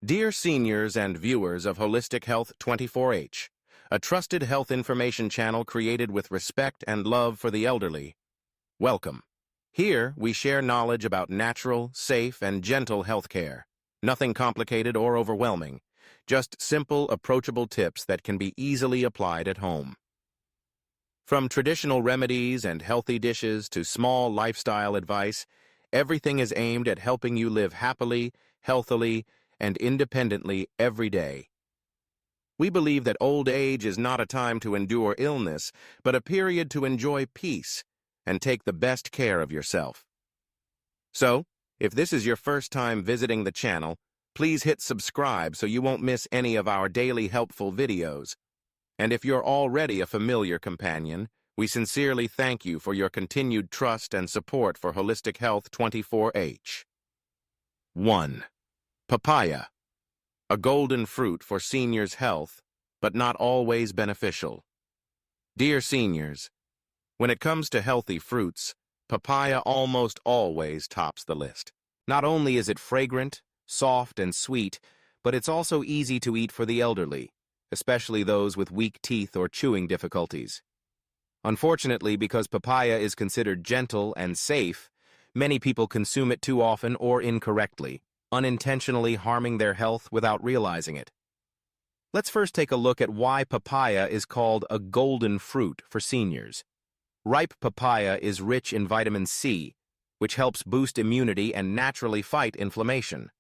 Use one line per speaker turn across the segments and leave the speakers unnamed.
Dear seniors and viewers of Holistic Health 24H, a trusted health information channel created with respect and love for the elderly, welcome. Here, we share knowledge about natural, safe, and gentle healthcare. Nothing complicated or overwhelming, just simple, approachable tips that can be easily applied at home. From traditional remedies and healthy dishes to small lifestyle advice, everything is aimed at helping you live happily, healthily, and independently every day. We believe that old age is not a time to endure illness, but a period to enjoy peace and take the best care of yourself. So, if this is your first time visiting the channel, please hit subscribe so you won't miss any of our daily helpful videos. And if you're already a familiar companion, we sincerely thank you for your continued trust and support for Holistic Health 24H. 1. Papaya, a golden fruit for seniors' health, but not always beneficial. Dear seniors, when it comes to healthy fruits, papaya almost always tops the list. Not only is it fragrant, soft, and sweet, but it's also easy to eat for the elderly, especially those with weak teeth or chewing difficulties. Unfortunately, because papaya is considered gentle and safe, many people consume it too often or incorrectly, unintentionally harming their health without realizing it. Let's first take a look at why papaya is called a golden fruit for seniors. Ripe papaya is rich in vitamin C, which helps boost immunity and naturally fight inflammation.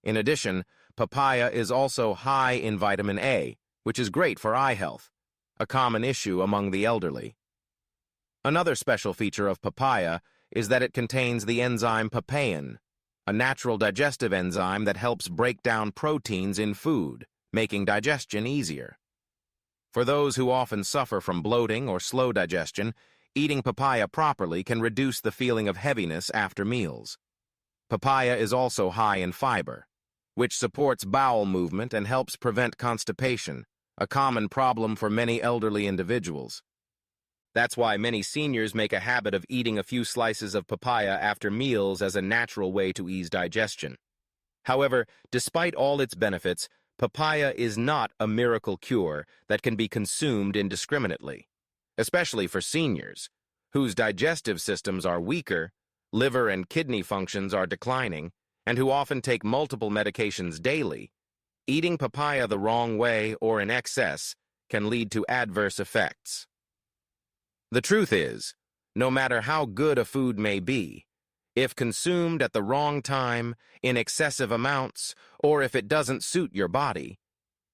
In addition, papaya is also high in vitamin A, which is great for eye health, a common issue among the elderly. Another special feature of papaya is that it contains the enzyme papain, a natural digestive enzyme that helps break down proteins in food, making digestion easier. For those who often suffer from bloating or slow digestion, eating papaya properly can reduce the feeling of heaviness after meals. Papaya is also high in fiber, which supports bowel movement and helps prevent constipation, a common problem for many elderly individuals. That's why many seniors make a habit of eating a few slices of papaya after meals as a natural way to ease digestion. However, despite all its benefits, papaya is not a miracle cure that can be consumed indiscriminately, especially for seniors, whose digestive systems are weaker, liver and kidney functions are declining, and who often take multiple medications daily. Eating papaya the wrong way or in excess can lead to adverse effects. The truth is, no matter how good a food may be, if consumed at the wrong time, in excessive amounts, or if it doesn't suit your body,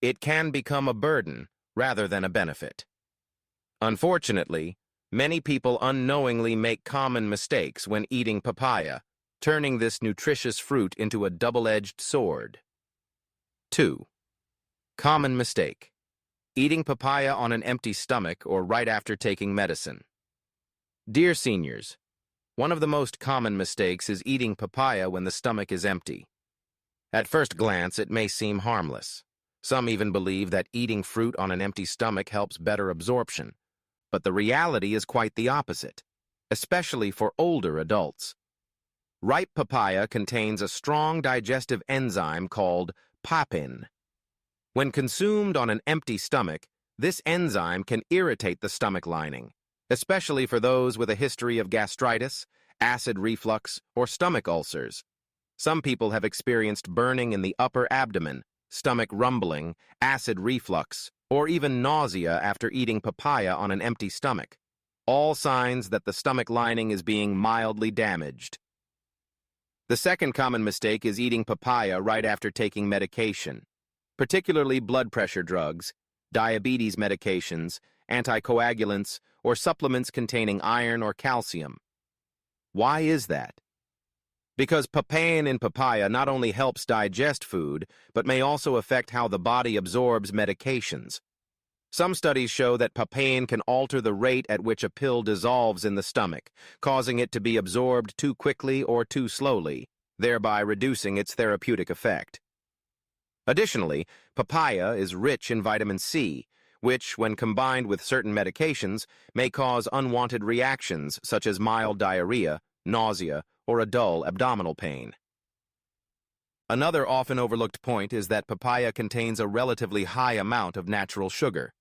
it can become a burden rather than a benefit. Unfortunately, many people unknowingly make common mistakes when eating papaya, turning this nutritious fruit into a double-edged sword. 2. Common mistake: eating papaya on an empty stomach or right after taking medicine. Dear seniors, one of the most common mistakes is eating papaya when the stomach is empty. At first glance, it may seem harmless. Some even believe that eating fruit on an empty stomach helps better absorption. But the reality is quite the opposite, especially for older adults. Ripe papaya contains a strong digestive enzyme called papain. When consumed on an empty stomach, this enzyme can irritate the stomach lining, especially for those with a history of gastritis, acid reflux, or stomach ulcers. Some people have experienced burning in the upper abdomen, stomach rumbling, acid reflux, or even nausea after eating papaya on an empty stomach, all signs that the stomach lining is being mildly damaged. The second common mistake is eating papaya right after taking medication, particularly blood pressure drugs, diabetes medications, anticoagulants, or supplements containing iron or calcium. Why is that? Because papain in papaya not only helps digest food, but may also affect how the body absorbs medications. Some studies show that papain can alter the rate at which a pill dissolves in the stomach, causing it to be absorbed too quickly or too slowly, thereby reducing its therapeutic effect. Additionally, papaya is rich in vitamin C, which, when combined with certain medications, may cause unwanted reactions such as mild diarrhea, nausea, or a dull abdominal pain. Another often overlooked point is that papaya contains a relatively high amount of natural sugar.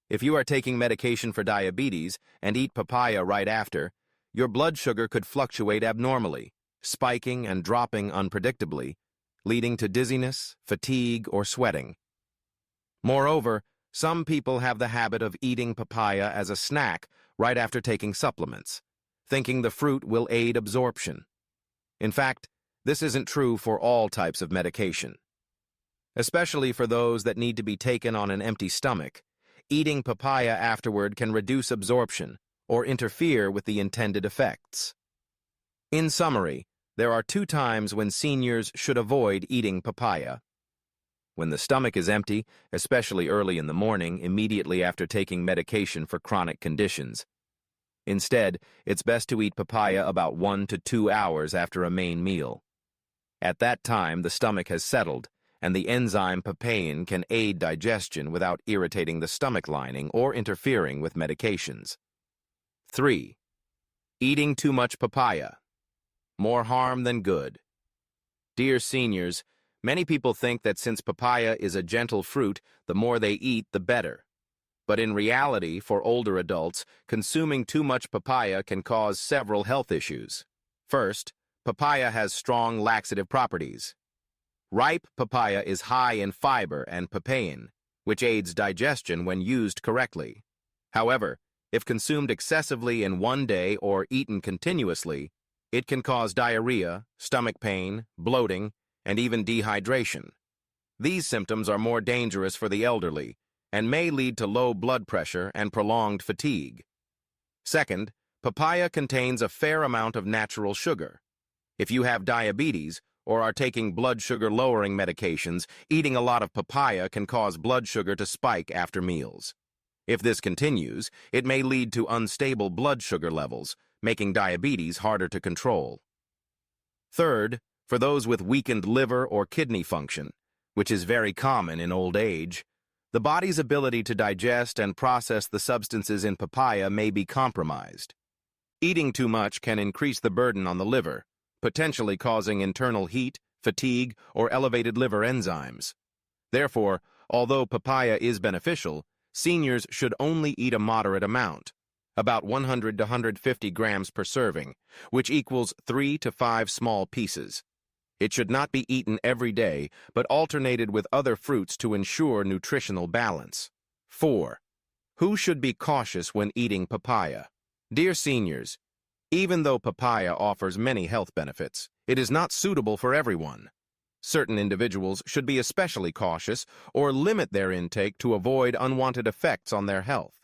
If you are taking medication for diabetes and eat papaya right after, your blood sugar could fluctuate abnormally, spiking and dropping unpredictably, leading to dizziness, fatigue, or sweating. Moreover, some people have the habit of eating papaya as a snack right after taking supplements, thinking the fruit will aid absorption. In fact, this isn't true for all types of medication. Especially for those that need to be taken on an empty stomach, eating papaya afterward can reduce absorption or interfere with the intended effects. In summary, there are 2 times when seniors should avoid eating papaya. When the stomach is empty, especially early in the morning, immediately after taking medication for chronic conditions. Instead, it's best to eat papaya about 1 to 2 hours after a main meal. At that time, the stomach has settled, and the enzyme papain can aid digestion without irritating the stomach lining or interfering with medications. 3. Eating too much papaya. More harm than good. Dear seniors, many people think that since papaya is a gentle fruit, the more they eat, the better. But in reality, for older adults, consuming too much papaya can cause several health issues. First, papaya has strong laxative properties. Ripe papaya is high in fiber and papain, which aids digestion when used correctly. However, if consumed excessively in one day or eaten continuously, it can cause diarrhea, stomach pain, bloating, and even dehydration. These symptoms are more dangerous for the elderly and may lead to low blood pressure and prolonged fatigue. Second, papaya contains a fair amount of natural sugar. If you have diabetes or are taking blood sugar-lowering medications, eating a lot of papaya can cause blood sugar to spike after meals. If this continues, it may lead to unstable blood sugar levels, making diabetes harder to control. Third, for those with weakened liver or kidney function, which is very common in old age, the body's ability to digest and process the substances in papaya may be compromised. Eating too much can increase the burden on the liver, potentially causing internal heat, fatigue, or elevated liver enzymes. Therefore, although papaya is beneficial, seniors should only eat a moderate amount, about 100 to 150 grams per serving, which equals 3 to 5 small pieces. It should not be eaten every day, but alternated with other fruits to ensure nutritional balance. 4. Who should be cautious when eating papaya? Dear seniors, even though papaya offers many health benefits, it is not suitable for everyone. Certain individuals should be especially cautious or limit their intake to avoid unwanted effects on their health.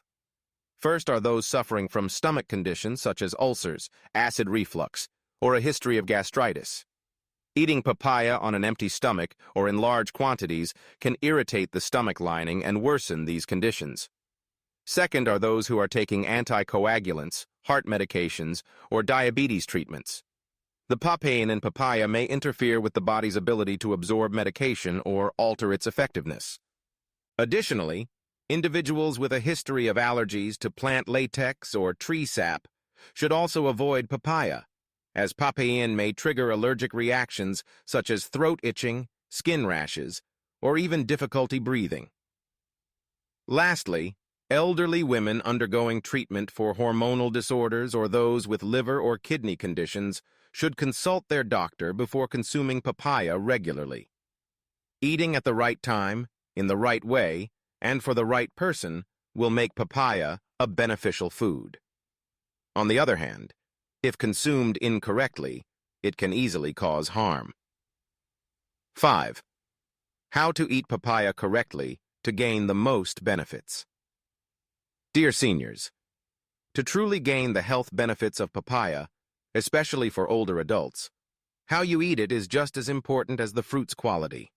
First are those suffering from stomach conditions such as ulcers, acid reflux, or a history of gastritis. Eating papaya on an empty stomach or in large quantities can irritate the stomach lining and worsen these conditions. Second are those who are taking anticoagulants, heart medications, or diabetes treatments. The papain in papaya may interfere with the body's ability to absorb medication or alter its effectiveness. Additionally, individuals with a history of allergies to plant latex or tree sap should also avoid papaya, as papain may trigger allergic reactions such as throat itching, skin rashes, or even difficulty breathing. Lastly, elderly women undergoing treatment for hormonal disorders or those with liver or kidney conditions should consult their doctor before consuming papaya regularly. Eating at the right time, in the right way, and for the right person will make papaya a beneficial food. On the other hand, if consumed incorrectly, it can easily cause harm. 5. How to eat papaya correctly to gain the most benefits. Dear seniors, to truly gain the health benefits of papaya, especially for older adults, how you eat it is just as important as the fruit's quality.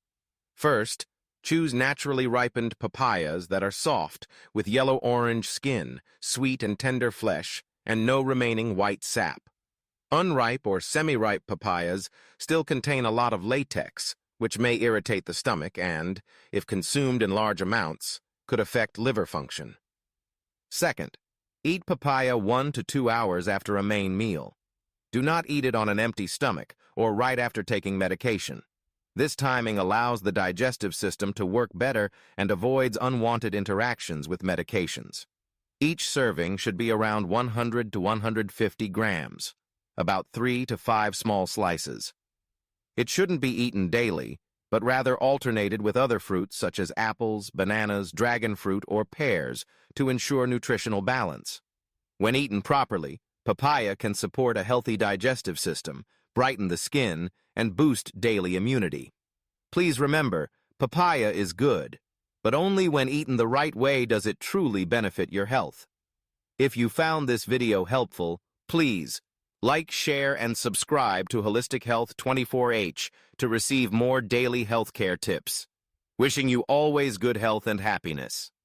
First, choose naturally ripened papayas that are soft, with yellow-orange skin, sweet and tender flesh, and no remaining white sap. Unripe or semi-ripe papayas still contain a lot of latex, which may irritate the stomach and, if consumed in large amounts, could affect liver function. Second, eat papaya 1 to 2 hours after a main meal. Do not eat it on an empty stomach or right after taking medication. This timing allows the digestive system to work better and avoids unwanted interactions with medications. Each serving should be around 100 to 150 grams, about 3 to 5 small slices. It shouldn't be eaten daily, but rather alternated with other fruits such as apples, bananas, dragon fruit, or pears to ensure nutritional balance. When eaten properly, papaya can support a healthy digestive system, brighten the skin, and boost daily immunity. Please remember, papaya is good, but only when eaten the right way does it truly benefit your health. If you found this video helpful, please like, share, and subscribe to Holistic Health 24H to receive more daily healthcare tips. Wishing you always good health and happiness.